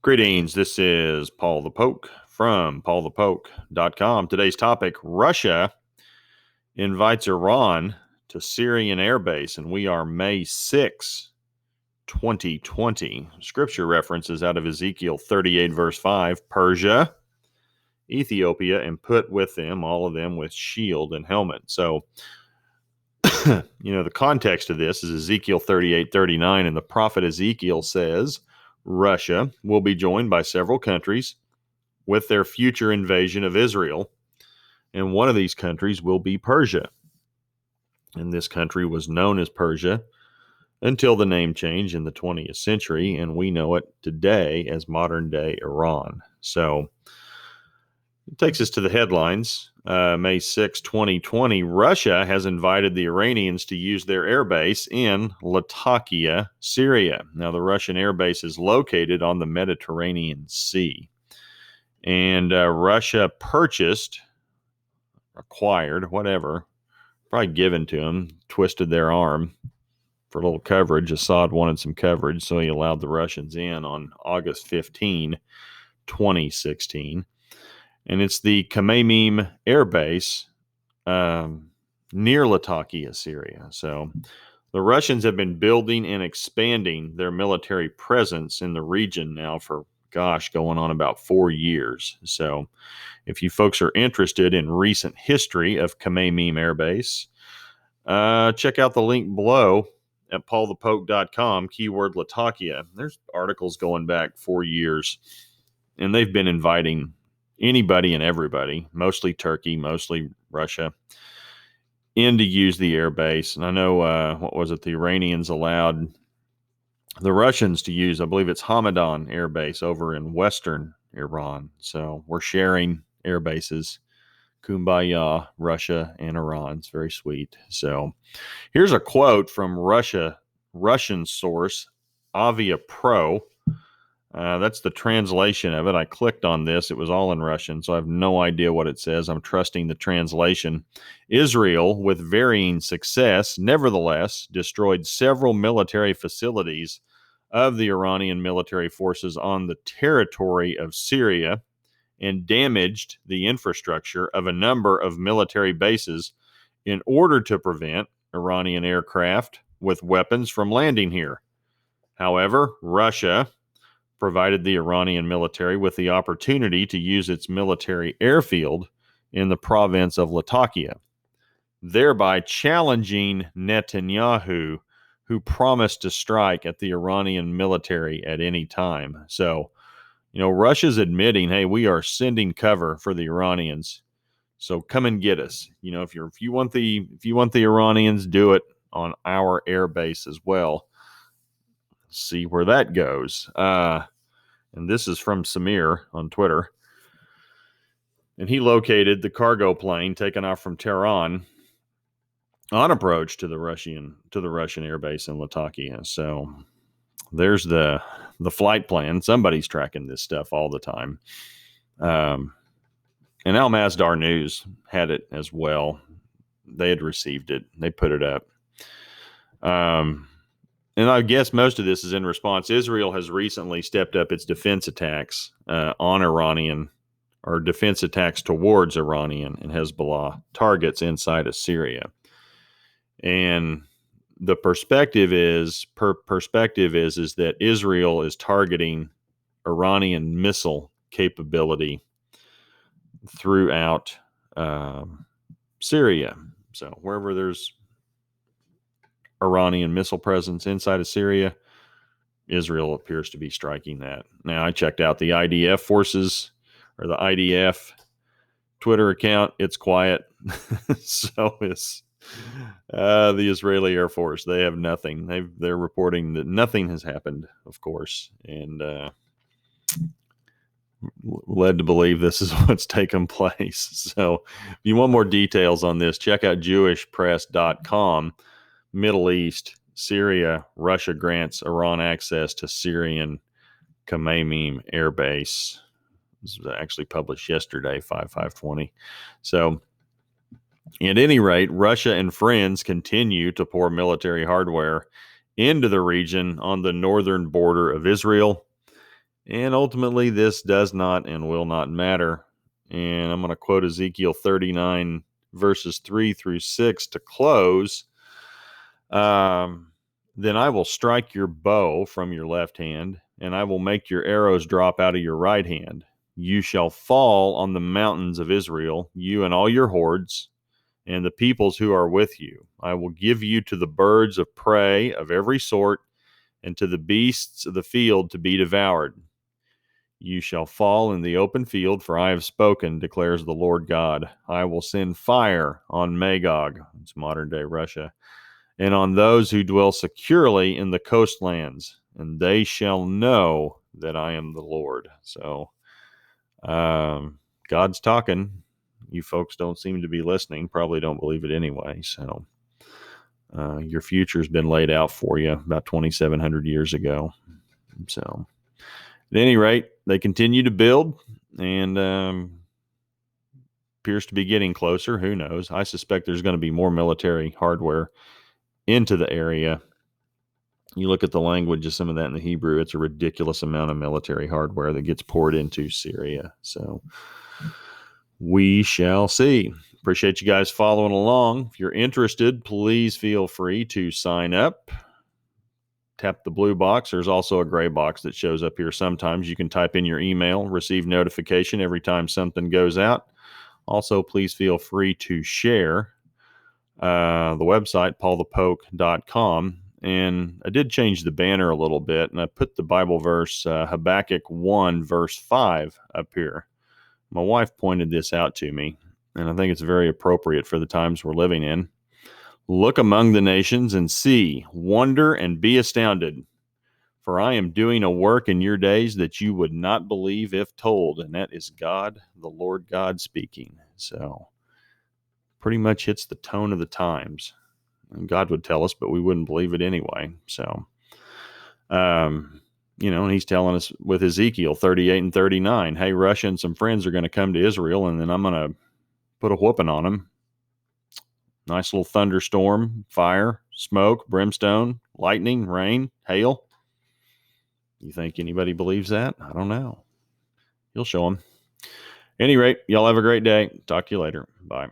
Greetings. This is Paul the Poke from PaulthePoke.com. Today's topic: Russia invites Iran to Syrian airbase, and we are May 6, 2020. Scripture references out of Ezekiel 38, verse 5, Persia, Ethiopia, and put with them, all of them, with shield and helmet. So, the context of this is Ezekiel 38:39, and the prophet Ezekiel says Russia will be joined by several countries with their future invasion of Israel, and one of these countries will be Persia. And this country was known as Persia until the name change in the 20th century, and we know it today as modern-day Iran. So it takes us to the headlines. May 6, 2020, Russia has invited the Iranians to use their airbase in Latakia, Syria. Now, the Russian airbase is located on the Mediterranean Sea. And Russia acquired, whatever, probably given to them, twisted their arm for a little coverage. Assad wanted some coverage, so he allowed the Russians in on August 15, 2016. And it's the Khmeimim Air Base near Latakia, Syria. So the Russians have been building and expanding their military presence in the region now for, going on about 4 years. So if you folks are interested in recent history of Khmeimim Air Base, check out the link below at PaulthePoke.com, keyword Latakia. There's articles going back 4 years, and they've been inviting anybody and everybody, mostly Turkey, mostly Russia, in to use the air base. And I know, the Iranians allowed the Russians to use, I believe it's Hamadan Air Base over in western Iran. So we're sharing air bases. Kumbaya, Russia and Iran. It's very sweet. So here's a quote from Russian source, Avia Pro. That's the translation of it. I clicked on this. It was all in Russian, so I have no idea what it says. I'm trusting the translation. Israel, with varying success, nevertheless destroyed several military facilities of the Iranian military forces on the territory of Syria and damaged the infrastructure of a number of military bases in order to prevent Iranian aircraft with weapons from landing here. However, Russia provided the Iranian military with the opportunity to use its military airfield in the province of Latakia, thereby challenging Netanyahu, who promised to strike at the Iranian military at any time. So, Russia's admitting, hey, we are sending cover for the Iranians. So come and get us. If you want the Iranians, do it on our air base as well. See where that goes. And this is from Samir on Twitter. And he located the cargo plane taken off from Tehran on approach to the Russian airbase in Latakia. So there's the flight plan. Somebody's tracking this stuff all the time. And Al Masdar News had it as well. They had received it. They put it up. And I guess most of this is in response. Israel has recently stepped up its defense attacks on Iranian, or defense attacks towards Iranian and Hezbollah targets inside of Syria. And the perspective is that Israel is targeting Iranian missile capability throughout Syria. So wherever there's Iranian missile presence inside of Syria, Israel appears to be striking that. Now, I checked out the IDF forces, or the IDF Twitter account. It's quiet. So is the Israeli Air Force. They have nothing. They're reporting that nothing has happened, of course, and led to believe this is what's taken place. So if you want more details on this, check out jewishpress.com. Middle East, Syria, Russia grants Iran access to Syrian Khmeimim Air Base. This was actually published yesterday, 5/5/20. So, at any rate, Russia and friends continue to pour military hardware into the region on the northern border of Israel. And ultimately, this does not and will not matter. And I'm going to quote Ezekiel 39, verses 3 through 6 to close. Then I will strike your bow from your left hand, and I will make your arrows drop out of your right hand. You shall fall on the mountains of Israel, you and all your hordes, and the peoples who are with you. I will give you to the birds of prey of every sort, and to the beasts of the field to be devoured. You shall fall in the open field, for I have spoken, declares the Lord God. I will send fire on Magog, it's modern day Russia, and on those who dwell securely in the coastlands, and they shall know that I am the Lord. So, God's talking. You folks don't seem to be listening, probably don't believe it anyway. So, your future's been laid out for you about 2,700 years ago. So, at any rate, they continue to build and appears to be getting closer. Who knows? I suspect there's going to be more military hardware into the area. You look at the language of some of that in the Hebrew, it's a ridiculous amount of military hardware that gets poured into Syria. So we shall see. Appreciate you guys following along. If you're interested, please feel free to sign up. Tap the blue box. There's also a gray box that shows up here sometimes. You can type in your email, receive notification every time something goes out. Also, please feel free to share the website, PaulthePoke.com. And I did change the banner a little bit, and I put the Bible verse, Habakkuk 1, verse 5 up here. My wife pointed this out to me, and I think it's very appropriate for the times we're living in. Look among the nations and see, wonder and be astounded. For I am doing a work in your days that you would not believe if told. And that is God, the Lord God speaking. So pretty much hits the tone of the times. And God would tell us, but we wouldn't believe it anyway. So, and he's telling us with Ezekiel 38 and 39, hey, Russia and some friends are going to come to Israel, and then I'm going to put a whooping on them. Nice little thunderstorm, fire, smoke, brimstone, lightning, rain, hail. You think anybody believes that? I don't know. You'll show them. At any rate, y'all have a great day. Talk to you later. Bye.